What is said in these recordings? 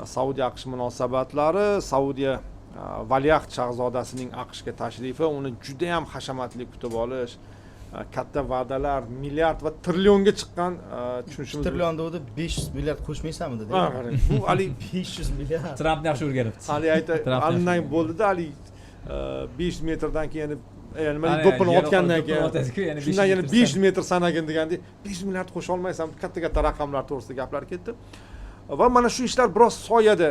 Saudiya AQSh munosabatlari, Saudiya valiahd shahzodasining AQShga tashrifi, uni juda ham hashamatli kutib olish, katta va'dalar, milliard va trillionga chiqqan tushunishimiz. Trillionda o'zi 500 milliard qo'shmaysanmi dedi. Bu ali 500 milliard. Trampni yaxshi o'rganibdi. Ali andan bo'ldi-da, ali 500 metrdan keyin nima do'ppini otgandan keyin shundan yana 500 metr sanagin degandek 500 milliard qo'sha olmaysan, katta raqamlar to'g'risida gaplar ketdi. Va mana shu ishlar biroz soyada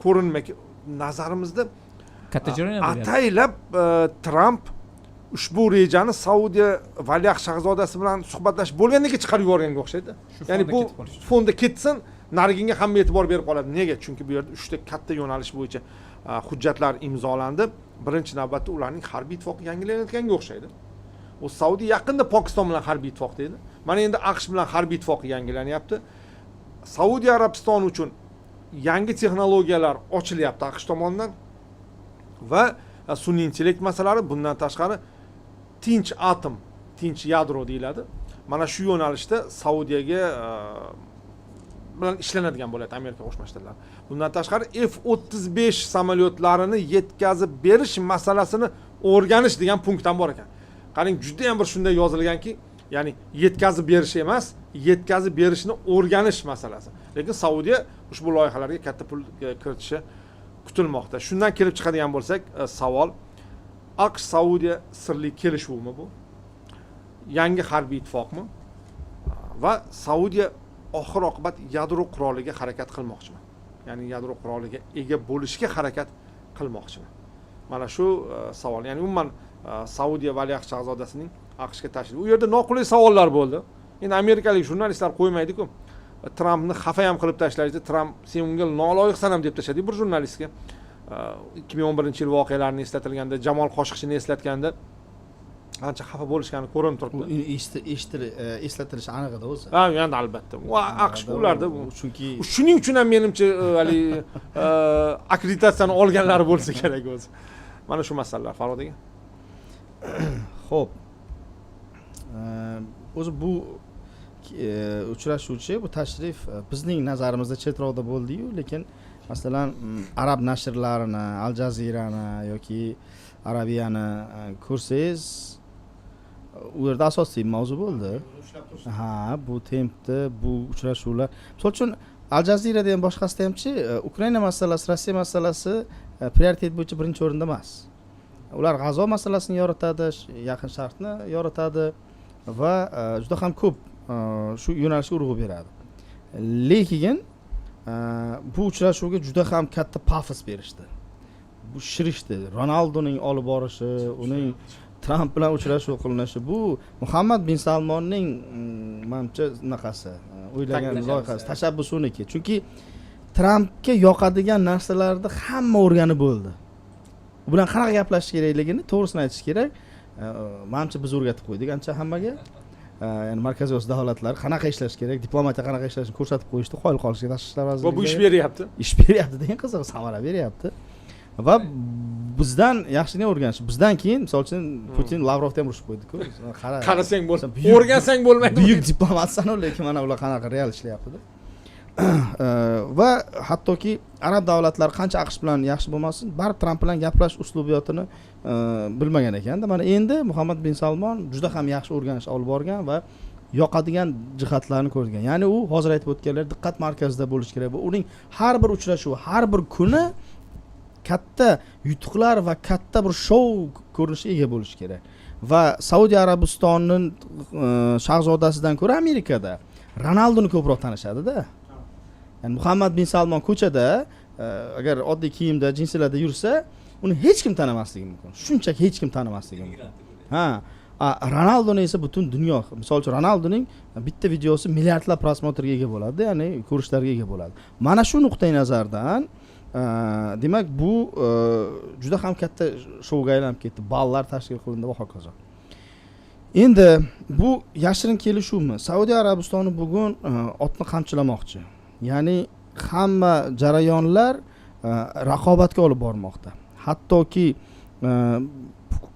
ko'rinmak nazarimizda katta jarayon bo'lyapti. Ataylab Tramp ushbu rejani Saudiya valiahd shahzodasi bilan suhbatlashib bo'lgandan keyin chiqarib yuborganga o'xshaydi. Ya'ni bu fonda ketsin, nariginga hamma e'tibor berib qoladi. Nega? Chunki bu yerda 3 ta katta yo'nalish bo'yicha hujjatlar imzolandi. Birinchi navbatda ularning harbiy ittifoqi yangilanayotganga o'xshaydi. U Saudiya yaqinda Pokiston bilan harbiy ittifoq dedi. Mana endi AQSh bilan harbiy ittifoqi yangilanyapti. Saudiya Arabistoni uchun yangi texnologiyalar ochilyapti AQSh tomonidan va sun'iy intellekt masalalari, bundan tashqari tinch atom, tinch yadro deyiladi. Mana shu yo'nalishda Saudiyaga bilan ishlanadigan bo'ladi Amerika Qo'shma Shtatlari. Bundan tashqari F-35 samolyotlarini yetkazib berish masalasini o'rganish degan punkt ham bor ekan. Qarang, juda ham bir shunday yozilganki, ya'ni yetkazib berish emas, yetkazib berishni o'rganish masalasi. Lekin Saudiya ushbu loyihalarga katta pul kiritishi kutilmoqda. Shundan kelib chiqadigan bo'lsak, savol, AQSh Saudiya sirli kelishuvmi bu? Yangi harbiy ittifoqmi? Va Saudiya oxir oqibat yadro quroliga harakat qilmoqchimi? Ya'ni yadro quroliga ega bo'lishga harakat qilmoqchimi? Mana shu savol. Ya'ni umuman Saudiya valiahd shahzodasining AQShga tashrifi. U yerda noqulay savollar bo'ldi. Endi amerikalik jurnalistlar qo'ymaydi-ku. Trampni xafa ham qilib tashlaydi. Tramp sen unga noloyiqsan ham deb tashladi bir jurnalistga. 2011-yil voqealarini eslatilganda, Jamol Qoshiqchini eslatganda ancha xafa bo'lishgani ko'rinib turibdi. Eslatilishi aniq edi o'zi. Ha, endi albatta. U AQSh ularda chunki shuning uchun ham menimcha hali akkreditatsiyani olganlari bo'lsa kerak o'zi. Mana shu masalalar Farod aka. Xo'p. O'zi bu uchrashuvchi, bu tashrif bizning nazarimizda chetroqda bo'ldi-yu, lekin masalan arab nashrlarini, Al Jazeerani yoki Arabiyani ko'rsangiz, u yerda asosiy mavzu bo'ldi. Ha, bu tempda, bu uchrashuvlar. Misol uchun Al Jazeerada ham boshqasida hamchi Ukraina masalasi, Rossiya masalasi prioritet bo'yicha birinchi o'rinda emas. Ular G'azo masalasini yoritadi, Yaqin Sharqni yoritadi va juda ham ko'p shu yo'nalishga urg'u beradi. Lekin bu uchrashuvga juda ham katta pafos berishdi. Bu shirishdi. Ronaldoning olib borishi, uning Tramp bilan uchrashuv qilinishi, bu Muhammad bin Salmonning menimcha naqasi, o'ylagan loyihasi, tashabbusuniki. Chunki Trampga yoqadigan narsalarni hamma o'rganib bo'ldi. U bilan qanaqa gaplashish kerakligini to'g'risini aytish kerak. Menimcha biz o'rgatib qo'ydik ancha hammaga. Ya'ni Markaziy Osiyo davlatlari qanaqa ishlash kerak, diplomatiya qanaqa ishlashini ko'rsatib qo'yishdi, qoyil qolishga Tashqi ishlar vazirligi. Va bu ish beryapti. Ish beryapti degan qiziq, samara beryapti. Va bizdan yaxshini o'rganish. Bizdan keyin, misol uchun Putin Lavrovni ham urushib qo'ydi-ku. Qarasang bo'lsa, o'rgansang bo'lmaydi. Buyuk diplomatsan, lekin mana ular qanaqa real ishlayapti-da. Va hattoki arab davlatlari qancha AQSh bilan yaxshi bo'lmasin, baribir Tramp bilan gaplash uslubiyotini bilmagan ekanda. Mana endi Muhammad bin Salmon juda ham yaxshi o'rganish olib borgan va yoqadigan jihatlarni ko'rgan. Ya'ni u hozir aytib o'tganlar diqqat markazida bo'lish kerak. Bu uning har bir uchrashuvi, har bir kuni katta yutuqlar va katta bir shou ko'rinishiga ega bo'lish kerak. Va Saudiya Arabistonining shahzodasidan ko'ra Amerikada Ronaldoni ko'proq tanishadi-da. Yani Muhammad bin Salmon ko'chada agar oddiy kiyimda, jinsilarda yursa, uni hech kim tanamasligi mumkin. Shunchaki hech kim tanamasligi mumkin. Ha, Ronaldoni esa butun dunyo. Misol uchun Ronaldoning bitta videosi milliardlab prosmotrga ega bo'ladi, ya'ni ko'rishlarga ega bo'ladi. Mana shu nuqtai nazardan demak bu juda ham katta shouga aylanib ketdi. Ballar tashkil qilindi va hokazo. Endi bu yashirin kelishuvmi? Saudiya Arabistoni bugun otni qamchilamoqchi. Ya'ni hamma jarayonlar raqobatga olib bormoqda. Hattoki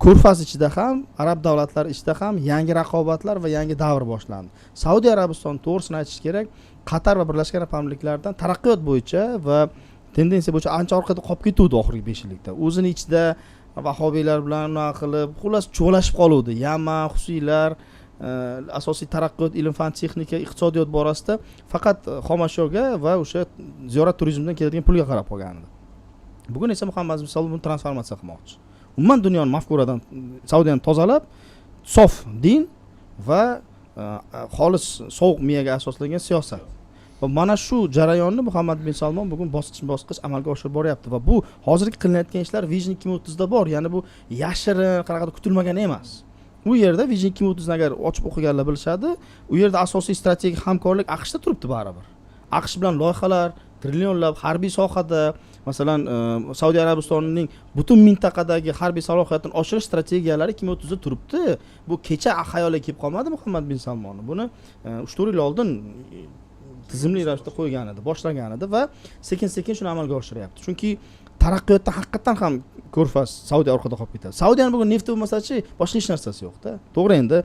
Ko'rfaz ichida ham, arab davlatlari ichida ham yangi raqobatlar va yangi davr boshlandi. Saudiya Arabistoni to'g'risini aytish kerak, Qatar va Birlashgan Arab Amirliklaridan taraqqiyot bo'yicha va tendensiya bo'yicha ancha orqada qolib ketuvdi oxirgi 5 yillikda. O'zini ichida vahobiylar bilan unaqa qilib, xullas cho'lashib qoluvdi. Yaman, Husiylar asosiy taraqqiyot ilm-fan, texnika, iqtisodiyot borasida faqat xomashyoga va o'sha ziyorat turizmidan keladigan pulga qarab qolgan edi. Bugun esa Muhammad bin Salmon buni transformatsiya qilmoqchi. Umuman dunyoni mafkuradan Saudiyani tozalab, sof din va xolis sovuq miyaga asoslangan siyosat. Va mana shu jarayonni Muhammad bin Salmon bugun bosqichma-bosqich amalga oshirib boryapti va bu hozirgi qilinayotgan ishlar Vision 2030 da bor. Ya'ni bu yashirin, qanaqadir kutilmagan emas. U yerda Vision 2030 ni agar ochib o'qiganlar bilishadi, u yerda asosiy strategik hamkorlik AQShda turibdi baribir. AQSh bilan loyihalar trillionlab harbiy sohada, masalan, Saudiya Arabistonining butun mintaqadagi harbiy salohiyatini oshirish strategiyalari 2030 da turibdi. Bu kecha xayolga kelib qolmadi Muhammad bin Salmon. Buni 3-4 yil oldin tizimli ravishda qo'ygan edi, boshlagan edi va sekin-sekin shuni amalga oshiryapti. Chunki taraqqiyotda haqiqatan ham Ko'rfaz Saudiya orqada qolib ketadi. Saudiyani bugun nefti bo'lmasa-chi, boshqa hech narsasi yo'q-da. To'g'ri, endi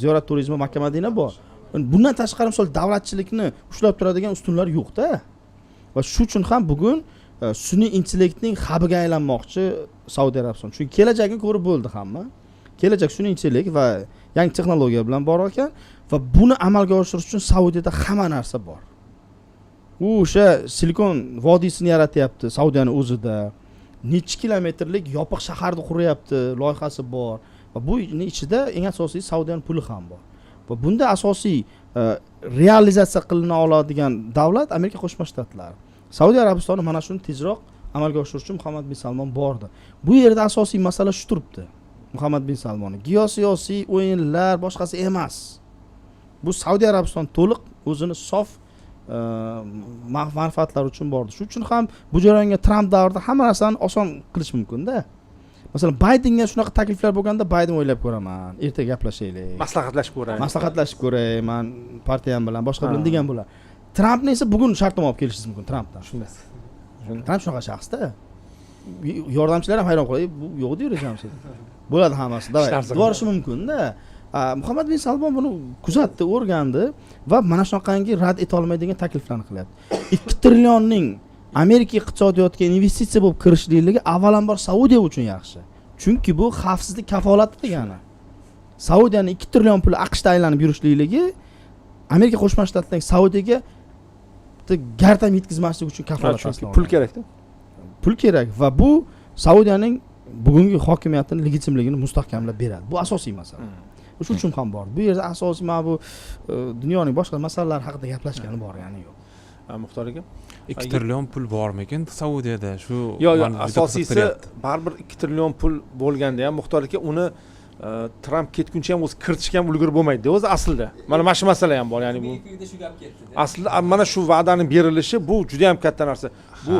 ziyorat turizmi, Makka Madina bor. Bundan tashqari misol davlatchilikni ushlab turadigan ustunlar yo'q-da. Va shu uchun ham bugun sun'iy intellektning hubiga aylanmoqchi Saudiya Arabistoni. Chunki kelajagini ko'rib bo'ldi hamma. Kelajak sun'iy intellekt va yangi texnologiya bilan bor ekan va buni amalga oshirish uchun Saudiyada hamma narsa bor. U o'sha Silikon vodiysini yaratyapti Saudiyaning o'zida. Necha kilometrlik yopiq shaharni quryapti, loyihasi bor. Va buning ichida eng asosiy Saudiyaning puli ham bor. Va bunda asosiy realizatsiya qilina oladigan davlat Amerika Qo'shma Shtatlari. Saudiya Arabistoni mana shuni tezroq amalga oshirish uchun Muhammad bin Salmon bordi. Bu yerda asosiy masala shu turibdi. Muhammad bin Salmon geosiyosiy o'yinlar boshqasi emas. Bu Saudiya Arabistoni to'liq o'zini sof manfaatlar uchun bordi. Shu uchun ham bu jarayonga Trump davrida hamma narsani oson qilish mumkin-da. Masalan, Baydenga shunaqa takliflar bo'lganda Bayden o'ylab ko'raman, ertaga gaplashaylik. Maslahatlashib ko'ray, men partiyam bilan, boshqa bilan degan bo'lar. Trumpni esa bugun shartnoma olib kelishingiz mumkin Trumpdan. Shunday. Trump shunaqa shaxsda. Yordamchilar ham hayron qoladi, bu yo'q deydi jamshid. Bo'ladi hammasi. Davay. Borishi mumkin-da. Muhammad bin Salmon buni kuzatdi, o'rgandi va mana shunaqangi rad eta olmaydigan takliflarni qilyapti. 2 trillionning Amerika iqtisodiyotiga investitsiya bo'lib kirishlikligi avvalambor Saudiya uchun yaxshi. Chunki bu xavfsizlik kafolati degani. Saudiyaning 2 trillion puli AQShda aylanib yurishlikligi Amerika Qo'shma Shtatlarining Saudiyaga gardan yetkazmaslik uchun kafolat tasdiqlanadi. Pul kerak-da. Pul kerak va bu Saudiyaning bugungi hokimiyatini legitimligini mustahkamlab beradi. Bu asosiy masala. Shu uchun ham bor. Bu yerda asosiy mana bu dunyoning boshqa masalalari haqida gaplashgani bor, ya'ni yo'q. Muxtor aka, 2 trillion pul bormikan Saudiyada? Shu yo'q, asosiysi baribir 2 trillion pul bo'lganda ham Muxtor aka uni Trump ketguncha ham o'zi kiritishga ham ulgurib bo'lmaydi o'zi aslida. Mana shu masala ham bor, ya'ni bu shu gap ketdi. aslida mana shu va'daning berilishi bu juda ham katta narsa. Bu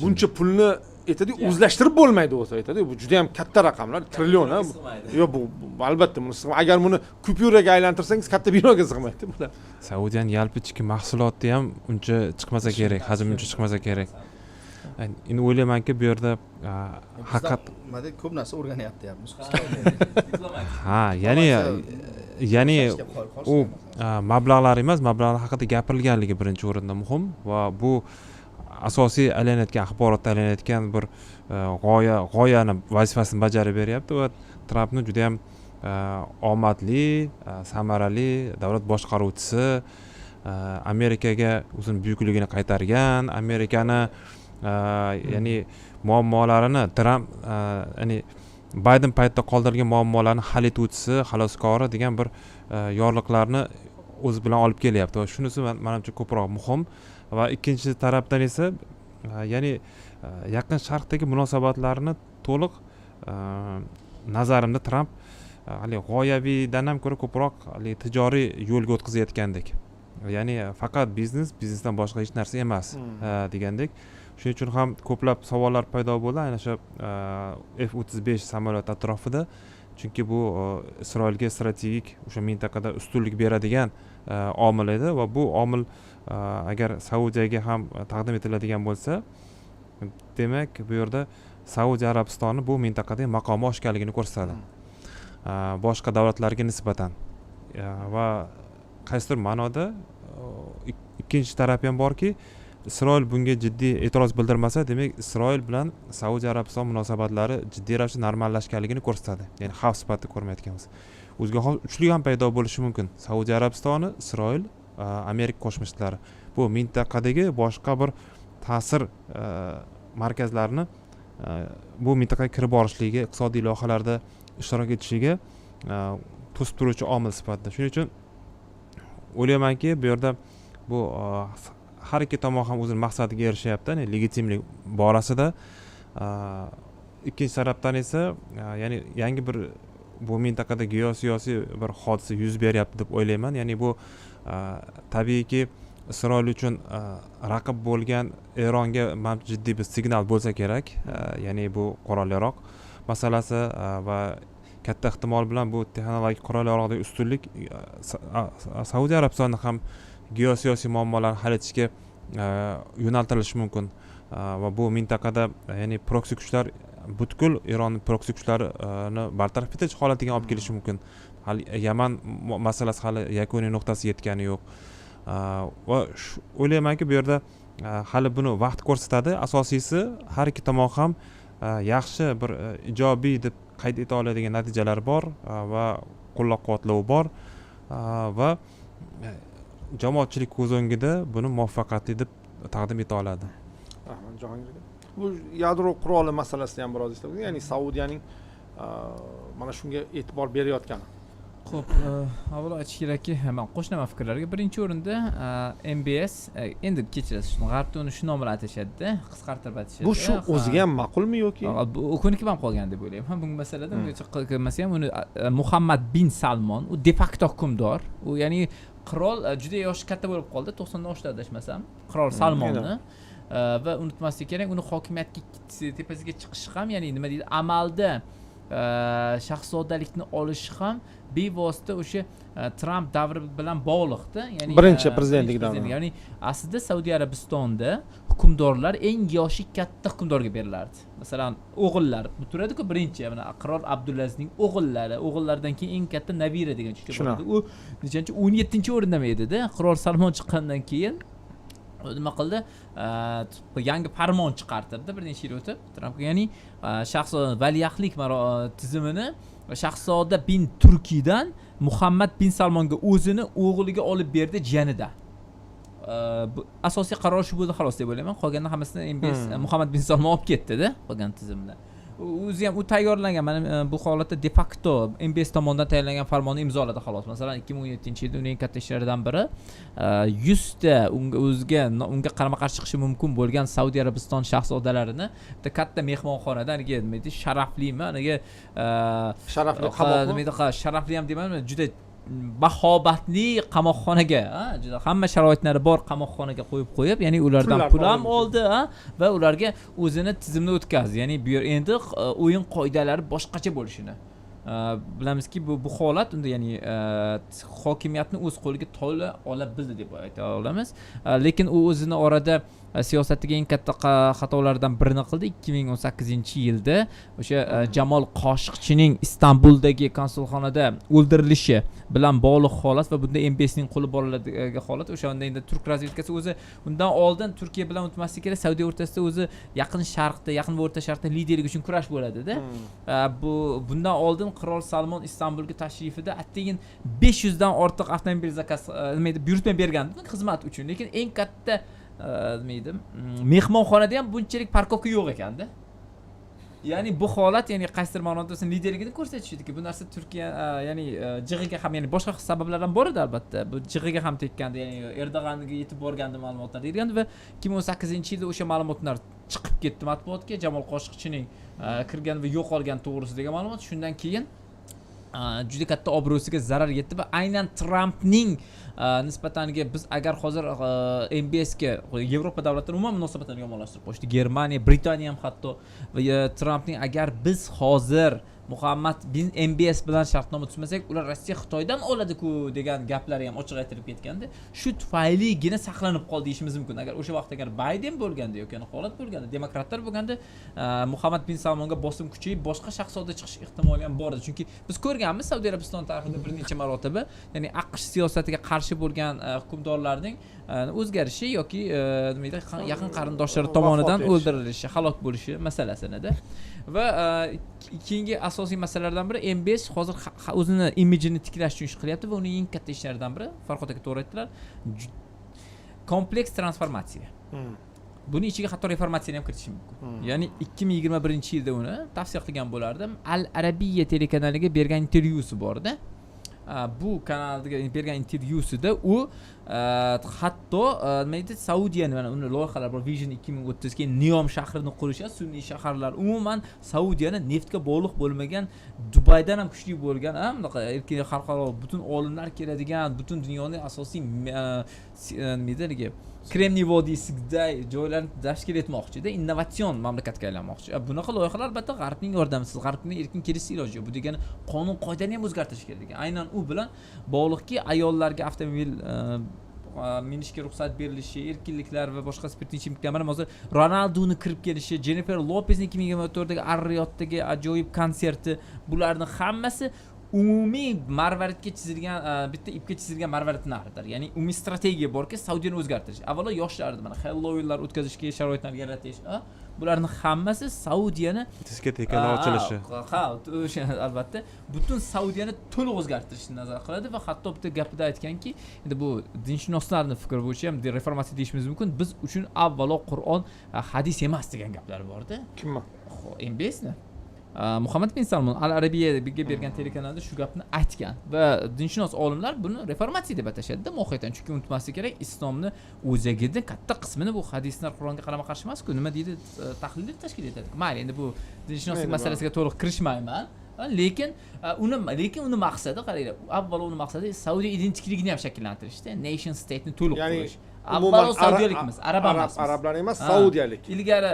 buncha pulni aytadi, o'zlashtirib bo'lmaydi o'zi aytadi. Bu juda ham katta raqamlar, trillion ha. Yo'q, bu albatta buni agar buni kupyuraga aylantirsangiz katta binoga sig'maydi bular. Saudiyaning yalpi ichki mahsuloti ham uncha chiqmasa kerak, hajmi uncha chiqmasa kerak. Endi o'ylaymanki bu yerda haqiqat ko'p narsa o'rganyapti deyapmiz. Ha, ya'ni u mablag'lar emas, mablag'lar haqida gapirilganligi birinchi o'rinda muhim va bu asosiy aylanayotgan axborotda aylanayotgan bir g'oyani vazifasini bajarib beryapti va Trampni juda ham omadli, samarali davlat boshqaruvchisi, Amerikaga o'zining buyukligini qaytargan, Amerikani ya'ni muammolarini Trump ya'ni Bayden paytida qoldirilgan muammolarni hal etuvchisi, xaloskori degan bir yorliqlarni o'zi bilan olib kelyapti va shunisi menimcha ko'proq muhim. Va ikkinchi tarafdan esa ya'ni yaqin sharqdagi munosabatlarni to'liq nazarimda Trump hali g'oyaviydan ham ko'ra ko'proq tijoriy yo'lga o'tkazayotgandek. Ya'ni faqat biznesdan boshqa hech narsa emas degandek. Shuning uchun ham ko'plab savollar paydo bo'ldi aynan o'sha F-35 samolyot atrofida. Chunki bu Isroilga strategik o'sha mintaqada ustunlik beradigan omil edi va bu omil agar Saudiyaga ham taqdim etiladigan bo'lsa, demak bu yerda Saudiya Arabistoni bu mintaqada maqomi oshganligini ko'rsatadi. Boshqa davlatlarga nisbatan. Va qaysidir ma'noda ikkinchi taraf ham borki, Isroil bunga jiddiy e'tiroz bildirmasa, demak Isroil bilan Saudiya Arabiston munosabatlari jiddiy ravishda normallashganligini ko'rsatadi. Ya'ni xavf sifatida ko'rmayotganmiz. O'ziga xos uchlik ham paydo bo'lishi mumkin. Saudiya Arabistoni, Isroil, Amerika Qo'shma Shtatlari bu mintaqadagi boshqa bir ta'sir markazlarini bu mintaqaga kirib borishligi, iqtisodiy loyihalarda ishtirok etishiga to'sib turuvchi omil sifatida. Shuning uchun o'ylaymanki, bu yerda bu har ikki tomon ham o'zining maqsadiga erishyapti, ya'ni legitimlik borasida. Ikkinchi tarafdan esa, ya'ni yangi bir bu mintaqada geosiyosiy bir hodisa yuz beryapti deb o'ylayman. Ya'ni bu tabiiyki Isroil uchun raqib bo'lgan Eronga jiddiy bir signal bo'lsa kerak. Ya'ni bu qurol yaroq masalasi va katta ehtimol bilan bu texnologik qurol yaroqdagi ustunlik Saudiya Arabistonni ham geosiyosiy muammolarni hal etishga yo'naltirilishi mumkin. Va bu mintaqada ya'ni proksi kuchlar butkul Eronning proksi kuchlarini bartaraf etish holatiga olib kelishi mumkin. Hali Yaman masalasi hali yakuniy nuqtasiga yetgani yo'q. Va o'ylaymanki, bu yerda hali buni vaqt ko'rsatadi. Asosiysi har ikki tomon ham yaxshi bir ijobiy deb qayd eta oladigan natijalar bor va qo'llab-quvvatlovi bor va jamoatchilik ko'z o'ngida buni muvaffaqiyatli deb taqdim eta oladi. Rahmat Jahongir. Bu yadro quroli masalasida ham biroz eslatib, ya'ni Saudiyaning mana shunga e'tibor berayotgani. Xo'p, avvalo aytish kerakki, men qo'shnaman fikrlarga. Birinchi o'rinda MBS, endi kechirasiz, g'arbda uni shu nom bilan atashadi-da, qisqartirib atashadi. Bu shu o'ziga ham ma'qulmi yoki? Bu ko'nikib ham qolgan deb o'ylayman. Bu masalada qilmasa ham uni Muhammad bin Salmon, u de facto hukmdor, u ya'ni qirol juda yoshi katta bo'lib qoldi, 90 dan oshdi adashmasam, qirol Salmonni. Va unutmaslik kerak, uni hokimiyatga tepasiga chiqishi ham, ya'ni nima deydi, amalda shahzodalikni olishi ham bevosita o'sha Trump davri bilan bog'liqda, ya'ni birinchi prezidentlik davri. Ya'ni aslida Saudiya Arabistonda hukmdorlar eng yoshi katta hukmdorga berilardi. Masalan, o'g'illar bu turadi-ku, birinchi mana qirol Abdulazizning o'g'illaridan keyin eng katta nabira degan tushuncha bor edi. U nechanchi 17-o'rinda edi-da, qirol Salmon chiqqandan keyin nima qildi? Yangi farmon chiqartirdi bir necha yil o'tib Trumpga, ya'ni shahzoda valiahdlik tizimini shahzoda bin Turkiydan Muhammad bin Salmonga o'zini o'g'liga olib berdi, jiyanidan. Asosiy qaror shu bo'ldi xolos deb o'ylayman. Qolgandan hammasini MBS Muhammad bin Salmon olib ketdi-da, qolgan tizimni. O'zi ham u tayyorlangan, mana bu holatda de facto MBS tomonidan tayyorlangan farmonni imzoladi xolos. Masalan, 2017-yilda uning eng katta ishlaridan biri 100 ta unga qarama-qarshi chiqishi mumkin bo'lgan Saudiya Arabiston shahzodalarini bitta katta mehmonxonada, nega deydi, sharaflimi, nega sharafli qamoqmi? Sharafli ham demayman, juda bahobatli qamoqxonaga, juda hamma sharoitlari bor qamoqxonaga qo'yib, ya'ni ulardan pul ham oldi va ularga o'zini tizimni o'tkazdi. Ya'ni bu yer endi o'yin qoidalari boshqacha bo'lishini bilamizki, bu holat unda, ya'ni hokimiyatni o'z qo'liga to'la ola bildi deb ayta olamiz. Lekin u o'zini orada siyosatdagi eng katta xatolardan birini qildi. 2018-yilda o'sha Jamol Qoshiqchining Istanbuldagi konsulxonada o'ldirilishi bilan bog'liq holat va bunda MBSning qo'li boriladigan holat. O'shanda endi turk razvedkasi o'zi undan oldin Turkiya bilan unutmaslik kerak, Saudiya o'rtasida o'zi Yaqin va O'rta Sharqda liderlik uchun kurash bo'ladi-da. Bundan oldin qirol Salmon Istanbulga tashrifida attigin 500 dan ortiq avtomobil zakaz buyurtma bergandi xizmat uchun. Lekin eng katta mehmonxonada ham bunchalik parkovka yo'q ekanda. Ya'ni bu holat, ya'ni qaysidir ma'noda liderligini ko'rsatishidiki, bu narsa Turkiya ya'ni jig'iga ham, ya'ni boshqa sabablar ham bor edi albatta. Bu jig'iga ham tekkandi, ya'ni Erdo'g'anga yetib borgandi ma'lumotlar deyilgandi va 2018-yilda o'sha ma'lumotlar chiqib ketdi matbuotga, Jamol Qoshiqchining kirgan va yo'qolgan to'g'risidagi ma'lumot. Shundan keyin juda katta obro'siga zarar yetdi va aynan Trumpning nisbataniga biz agar hozir MBSga Yevropa davlatlari umuman munosabatlarini yomonlashtirib qo'yishdi. Germaniya, Britaniya ham hatto va Trumpning agar biz hozir Muhammad bin MBS bilan shartnoma tuzmasak, ular Rossiya Xitoydan oladi-ku degan gaplari ham ochiq aytilib ketganda, shu tufayligina saqlanib qoldi deyishimiz mumkin. Agar o'sha vaqtda agar Bayden bo'lganda yoki holat bo'lganda, demokratlar bo'lganda, Muhammad bin Salmonga bosim kuchayib boshqa shahzoda chiqish ehtimoli ham bor edi. Chunki biz ko'rganmiz Saudiya Arabiston tarixida bir necha marotaba, ya'ni AQSh siyosatiga qarshi bo'lgan hukmdorlarning o'zgarishi yoki nima deydi, yaqin qarindoshlari tomonidan o'ldirilishi, halok bo'lishi masalasida. Va keyingi asosiy masalalardan biri MBS hozir o'zini imijini tiklash uchun ish qilyapti va uning eng katta ishlaridan biri, Farhod aka to'g'ri aytdilar, kompleks transformatsiya. Buni ichiga hatto reformatsiyani ham kiritish mumkin. Ya'ni 2021-yilda uni tavsiya qilgan bo'lardim. Al Arabiya telekanaliga bergan intervyusi bor-da. Bu kanalga bergan intervyusida u hatto nima deydi, Saudiyani, mana uni loyihalar bor, Vision 2030 keyin Neom shahrini qurish, sunniy shaharlar, umuman Saudiyani neftga bog'liq bo'lmagan, Dubaydan ham kuchli bo'lgan, bunaqa erkin xalqaro butun olimlar keladigan, butun dunyoning asosiy nima deydi, Kremniy vodiysiday joylarni tashkil etmoqchi-da, innovatsion mamlakatga aylanmoqchi. Bunaqa loyihalar albatta G'arbning yordamisiz, G'arbning erkin kelishiga iloji yo'q. Bu degani qonun qoidani ham o'zgartirish kerak. Aynan u bilan bog'liqki, ayollarga avtomobil minishga ruxsat berilishi, erkinliklar va boshqa spirtli ichimliklar. Mana hozir Ronaldoni kirib kelishi, Jennifer Lopezning 2024dagi Ar-Riyod'dagi ajoyib konserti, bularning hammasi umumiy marvaridga chizilgan, bitta ipga chizilgan marvaridni aridir. Ya'ni umumiy strategiya borki, Saudiyani o'zgartirish. Avvalo yoshlarni mana Halloweenlar o'tkazishga sharoitlar yaratish, bularning hammasi Saudiyani tizga tekana ochilishi. Ha, o'sha albatta butun Saudiyani to'liq o'zgartirishni nazar qiladi va hatto bitta gapida aytganki, endi bu dinshunoslarning fikri bo'yicha ham reformatsiya deyishimiz mumkin. Biz uchun avvalo Qur'on, hadis emas degan gaplar bor-da. Kimmi? MBSni. Muhammad bin Salmon Al Arabiyaga bergan telekanalda shu gapni aytgan va dinshunos olimlar buni reformatsiya deb atashadi-da mohiyatan, chunki unutmaslik kerak, islomni o'zagida katta qismini bu hadislar Qur'onga qarama-qarshi emas-ku, nima deydi, tahlil tashkil etadi. Mayli, endi bu dinshunoslik masalasiga to'liq kirishmayman, lekin uni maqsadi, qaranglar, avvalo uni maqsadi Saudiya identikligini ham shakllantirishda, nation state'ni to'liq qurish. Avvalo saudiyalikmiz, arab emasmiz. Arablar emas, saudiyalik. Ilgari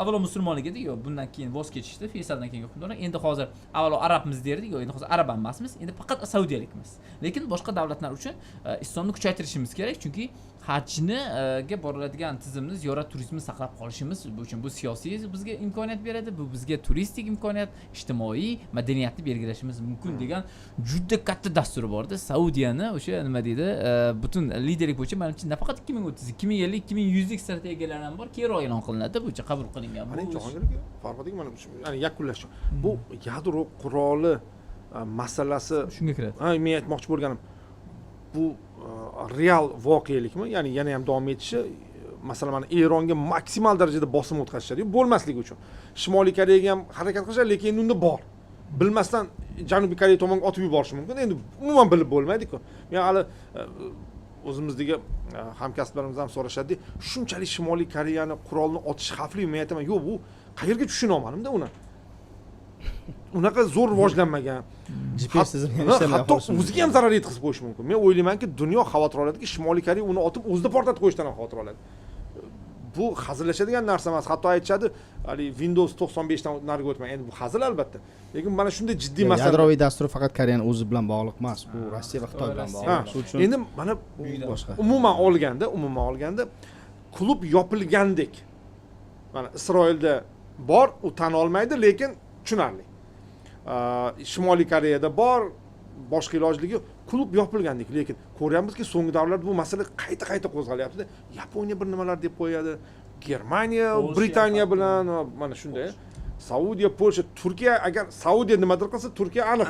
avvalo musulmonlik edi, yo'q, bundan keyin voz kechishdi, Faysaldan keyin hukmdorlar. Endi hozir avvalo arabmiz derdik, yo'q, endi hozir arab emasmiz, endi faqat saudiyalikmiz. Lekin boshqa davlatlar uchun islomni kuchaytirishimiz kerak, chunki hajga boriladigan tizimni, ziyorat turizmini saqlab qolishimiz uchun bu siyosiy bizga imkoniyat beradi, bu bizga turistik imkoniyat, ijtimoiy madaniyatni belgilashimiz mumkin degan juda katta dasturi bor-da. Saudiyani o'sha nima deydi, butun liderlik bo'yicha menimcha nafaqat 2030, 2050, 2100lik strategiyalar ham bor, keyinroq e'lon qilinadi, bo'yicha qabul qilingan. Mana Jahongir Farhodga mana ya'ni yakunlash. Bu yadro quroli masalasi shunga kiradi. Men aytmoqchi bo'lganim, bu real voqelikmi? Ya'ni yana ham davom etishi, masalan, mana Eronga maksimal darajada bosim o'tkazishadi, bo'lmasligi uchun. Shimoliy Koreyaga ham harakat qilishadi, lekin unda bor. Bilmasdan Janubiy Koreya tomonga otib yuborishi mumkin. Endi umuman bilib bo'lmaydi-ku. Men hali o'zimizdagi hamkasblarimiz ham so'rashadi, shunchalik Shimoliy Koreyani qurolni otish xavfli, men aytaman, yo'q, bu qayerga tushishini olmadim-da uni. Unaqa zo'r rivojlanmagan. GPS tizimi ham ishlamay hatto o'ziga ham zarar yetkazib qo'yishi mumkin. Men o'ylaymanki, dunyo xavotir oladiki, Shimoliy Koreya uni otib o'zida portlatib qo'yishdan ham xavotir oladi. Bu hazillashadigan narsa emas. Hatto aytishadi, hali Windows 95 dan nariga o'tmang. Endi bu hazil albatta. Lekin mana shunday jiddiy masala. Yadroviy dastur faqat Koreyani o'zi bilan bog'liq emas. Bu Rossiya va Xitoy bilan bog'liq. Shuning uchun endi mana boshqa. Umuman olganda klub yopilgandek. Mana Isroilda bor, u tan olmaydi, lekin tushunarli. Shimoliy Koreyada bor, boshqa ilojligi klub yopilgandek, lekin ko'ryapmizki, so'nggi davrlarda bu masala qayta qo'zg'alyapti-da. Yaponiya bir nimalar deb qo'yadi, Germaniya, Britaniya bilan mana shunday. Saudiya, Polsha, Turkiya, agar Saudiya nimadir qilsa, Turkiya aniq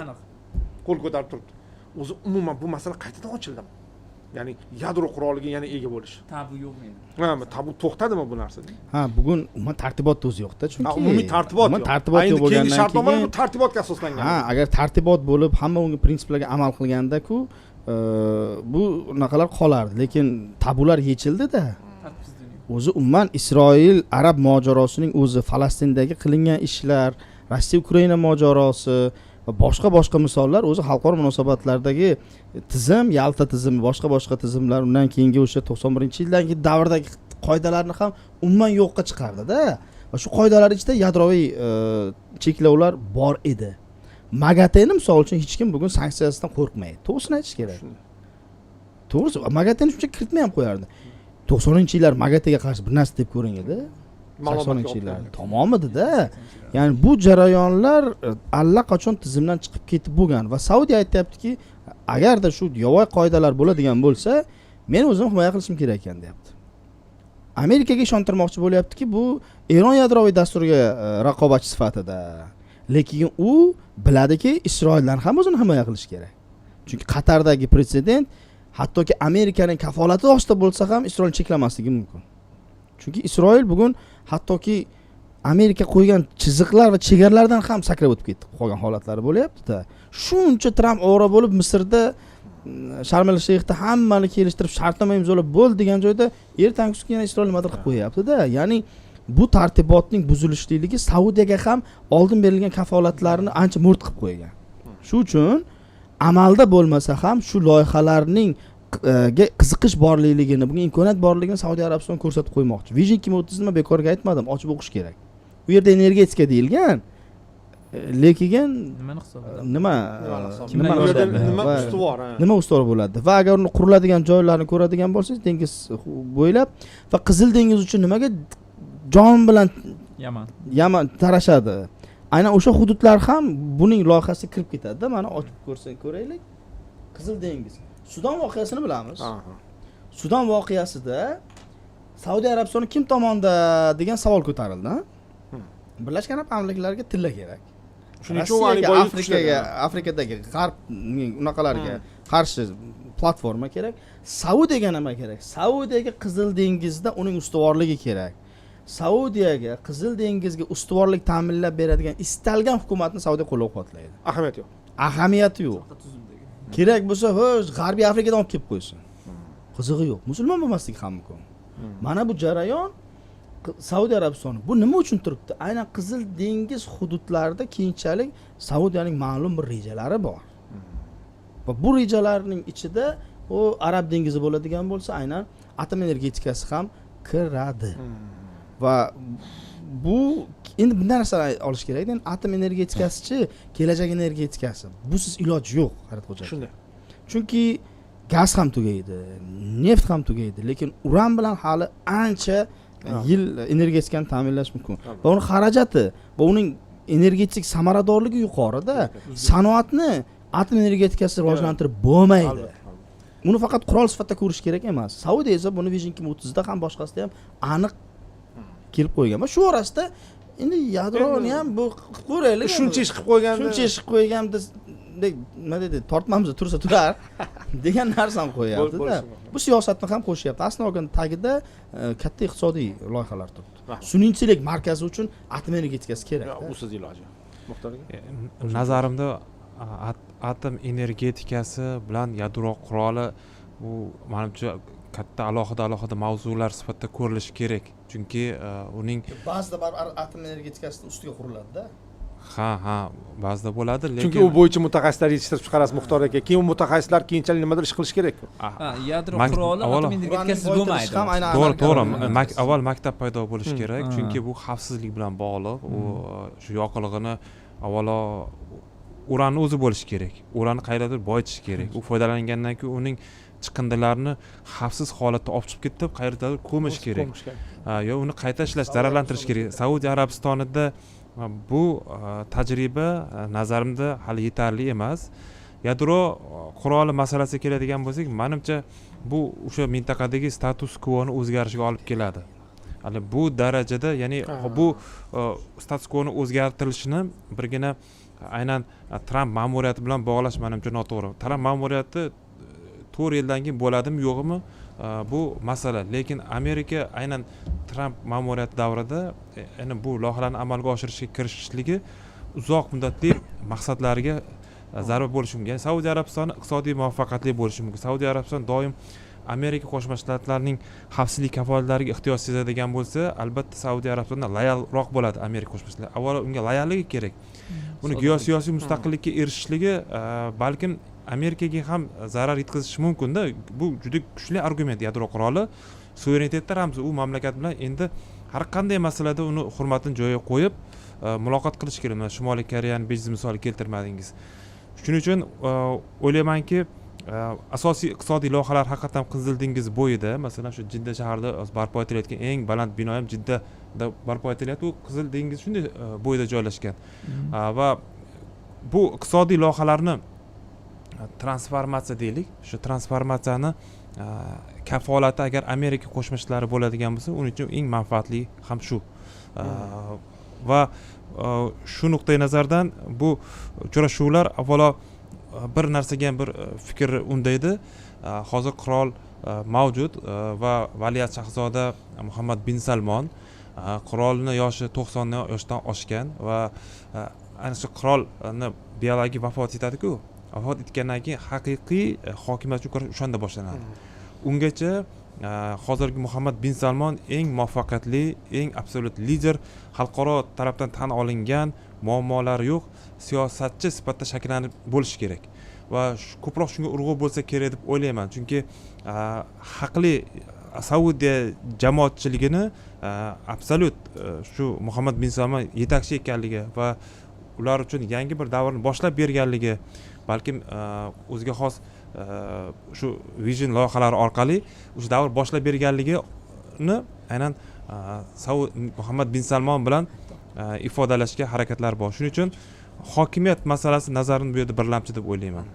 qo'l ko'tarib turibdi. O'zi umuman bu masala qaytadan ochildi. Ya'ni yadro quroliga yana ega bo'lish. Tabu yo'qmi endi? Ha, tabu to'xtadimi bu narsa? Ha, bugun umuman tartibot o'zi yo'qda, chunki umumiy tartibot yo'q. Tartibot yo'q bo'lgandan keyin shartnomalar bu tartibotga asoslangan. Ha, agar tartibot bo'lib, hamma unga prinsiplarga amal qilganda-ku, bu naqalar qolardi, lekin tabular yechildi-da. O'zi umuman Isroil Arab mojarosining o'zi, Falastindagi qilingan ishlar, Rossiya Ukraina mojarosi va boshqa misollar o'zi xalqaro munosabatlardagi tizim, Yalta tizimi, boshqa tizimlar, undan keyingi o'sha 91-yildan davrdagi qoidalarni ham umuman yo'qqa chiqardi-da. Va shu qoidalar ichida yadroviy cheklovlar bor edi. MAGATEni misol uchun hech kim bugun sanksiyasidan qo'rqmaydi. To'g'risini aytish kerak. To'g'risi, MAGATEni shuncha kiritmay ham qo'yardi. 90-yillar MAGATEga qarshi bir narsa deb ko'ring edi. 80-yillar tamom edi-da. Ya'ni bu jarayonlar allaqachon tizimdan chiqib ketib bo'lgan va Saudiya aytayaptiki, agarda shu yovvoyi qoidalar bo'ladigan bo'lsa, men o'zim himoya qilishim kerak ekan deyapti. Amerikaga ishontirmoqchi bo'lyaptiki, bu Eron yadroviy dasturiga raqobatchi sifatida. Lekin u biladiki, Isroildan ham o'zini himoya qilish kerak. Chunki Qatardagi prezident hattoki Amerikaning kafolati ostida bo'lsa ham Isroil cheklamasligi mumkin. Chunki Isroil bugun hattoki Amerika qo'ygan chiziqlar va chegaralardan ham sakrab o'tib ketdi. Qolgan holatlari bo'lyapti-da. Shuncha Tramp ovora bo'lib Misrda Sharm el-Sheyxda hammani kelishtirib shartnoma imzolab bo'ldi degan joyda ertangi kuni yana Isroil nimadir qilib qo'yapti-da. Ya'ni bu tartibotning buzilishligi Saudiyaga ham oldin berilgan kafolatlarni ancha mo'rt qilib qo'ygan. Shu uchun amalda bo'lmasa ham shu loyihalarning qiziqish borligini, bunga imkoniyat borligini Saudiya Arabistoni ko'rsatib qo'ymoqchi. Vision 2030 nima bekorga aytmadim, ochib o'qish kerak. Bu yerda energetika deyilgan. Lekin nimani hisoblaydi? Nima ustuvor? Nima ustuvor bo'ladi? Va agar uni quriladigan joylarni ko'radigan bo'lsangiz, dengiz bo'ylab va Qizil dengiz uchun nimaga jon bilan Yaman tarashadi. Aynan o'sha hududlar ham buning loyihasiga kirib ketadi-da. Mana ochib ko'raylik. Qizil dengiz. Sudan voqeasini bilamiz. Sudan voqeasida Saudiya Arabistoni kim tomonda degan savol ko'tarildi. Birlashgan Arab Amirliklariga tilla kerak. Shuning uchun Afrikadagi g'arb unaqalarga qarshi platforma kerak. Saudiyaga nima kerak? Saudiyaga Qizil dengizda uning ustuvorligi kerak. Saudiyaga Qizil dengizga ustuvorlik ta'minlab beradigan istalgan hukumatni Saudiya qo'llab-quvvatlaydi. Ahamiyati yo'q. Ahamiyati yo'q. Kerak bo'lsa, xo'sh, G'arbiy Afrikadan olib kelib qo'ysin. Qizig'i yo'q. Musulmon bo'lmasligi ham mumkin. Mana bu jarayon Saudiya Arabistoni bu nima uchun turibdi? Aynan Qizil dengiz hududlarida keyinchalik Saudiyaning ma'lum bir rejalari bor. Va bu rejalarning ichida u Arab dengizi bo'ladigan bo'lsa, aynan atom energetikasi ham kiradi. Va bu endi bunday narsalar olish kerak. Endi atom energetikasichi, kelajak energetikasi. Busiz iloj yo'q, Xarid xo'ja. Shunday. Chunki gaz ham tugaydi, neft ham tugaydi, lekin uran bilan hali ancha yil energetikani ta'minlash mumkin. Va uning xarajati va uning energetik samaradorligi yuqorida. Sanoatni atom energetikasi rivojlantirib bo'lmaydi. Uni faqat qurol sifatida ko'rish kerak emas. Saudiya esa buni Vision 2030 da ham boshqasida ham aniq kelib qo'ygan. Va shu orasida endi yadroni ham bu ko'raylik. Shuncha ish qilib qo'yganda, shuncha ish qilib qo'yganda nima dedi, tortmamiz tursa turar degan narsa ham qo'yapti-da. Bu siyosatni ham qo'shyapti. Aslida olganda tagida katta iqtisodiy loyihalar turibdi. Sun'iy markazi uchun atom energetikasi kerak. Usiz iloji. Muxtor aka. Nazarimda atom energetikasi bilan yadro quroli u menimcha katta alohida mavzular sifatida ko'rilishi kerak. Chunki uning ba'zida baribir atom energetikasining ustiga quriladi-da. Ha, ba'zida bo'ladi, lekin chunki u bo'yicha mutaxassislar yetishtirib chiqarasiz Muxtor aka. Keyin u mutaxassislar keyinchalik nimadir ish qilish kerak. Yadro quroli atom energetikasi bo'lmaydi. To'g'ri. Avval maktab paydo bo'lishi kerak, chunki bu xavfsizlik bilan bog'liq. U shu yoqilg'ini avvalo uranni o'zi bo'lishi kerak. Uranni qayerdadir boyitish kerak. U foydalangandan keyin uning chiqindilarini xavfsiz holatda olib chiqib ketib, qayerdadir ko'mish kerak. Yo uni qayta ishlash, zararlantirish kerak. Saudiya Arabistonida bu tajriba nazarimda hali yetarli emas. Yadro quroli masalasiga keladigan bo'lsak, menimcha bu o'sha mintaqadagi status quoni o'zgarishiga olib keladi. Hali bu darajada, ya'ni bu status quoni o'zgartirilishini birgina aynan Tramp ma'muriyati bilan bog'lash menimcha noto'g'ri. Tramp ma'muriyati 4 yildan keyin bo'ladimi, yo'qmi? Bu masala. Lekin Amerika aynan Tramp ma'muriyati davrida yana bu loyihalarni amalga oshirishga kirishishligi uzoq muddatli maqsadlariga zarba bo'lishi mumkin. Ya'ni Saudiya Arabistoni iqtisodiy muvaffaqiyatli bo'lishi mumkin. Saudiya Arabistoni doim Amerika Qo'shma Shtatlarining xavfsizlik kafolatlariga ehtiyoj sezadigan bo'lsa, albatta Saudiya Arabistoni loyalroq bo'ladi Amerika Qo'shma Shtatlari. Avvalo unga loyalligi kerak. Uni geosiyosiy mustaqillikka erishishligi balkim Amerikaga ham zarar yetkazishi mumkin-da. Bu juda kuchli argument yadro quroli. Suverenitetda ramzi u mamlakat bilan endi har qanday masalada uni hurmatini joyiga qo'yib, muloqot qilish kerak. Mana Shimoliy Koreyani bejiz misol keltirmadingiz. Shuning uchun o'ylaymanki, asosiy iqtisodiy loyihalar haqiqatan Qizil dengiz bo'yida, masalan shu Jidda shahrida barpo etilayotgan eng baland bino ham Jiddada barpo etilyapti. U Qizil dengiz shunday bo'yida joylashgan. Va bu iqtisodiy loyihalarni transformatsiya deylik. Shu transformatsiyani kafolati agar Amerika Qo'shma Shtatlari bo'ladigan bo'lsa, uning uchun eng manfaatli ham shu. Va shu nuqtai nazardan bu uchrashuvlar avvalo bir narsaga bir fikr undaydi. Hozir qirol mavjud va Valiahd shahzoda Muhammad bin Salmon qirolni yoshi 90 yoshdan oshgan va ana shu qirolni biologik vafot etadi-ku. Vafot etgandan keyin haqiqiy hokimiyat uchun o'shanda boshlanadi. Ungacha hozirgi Muhammad bin Salmon eng muvaffaqiyatli, eng absolyut lider, xalqaro tarafdan tan olingan, muammolari yo'q siyosatchi sifatida shakllanib bo'lishi kerak. Va ko'proq shunga urg'u bo'lsa kerak deb o'ylayman. Chunki haqli Saudiya jamoatchiligini absolyut shu Muhammad bin Salmon yetakchi ekanligi va ular uchun yangi bir davrni boshlab berganligi, balkim o'ziga xos shu vision loyihalari orqali o'sha davr boshlab berganligini aynan Muhammad bin Salmon bilan ifodalashga harakatlar bor. Shuning uchun hokimiyat masalasi nazarimni bu yerda birlamchi deb o'ylayman.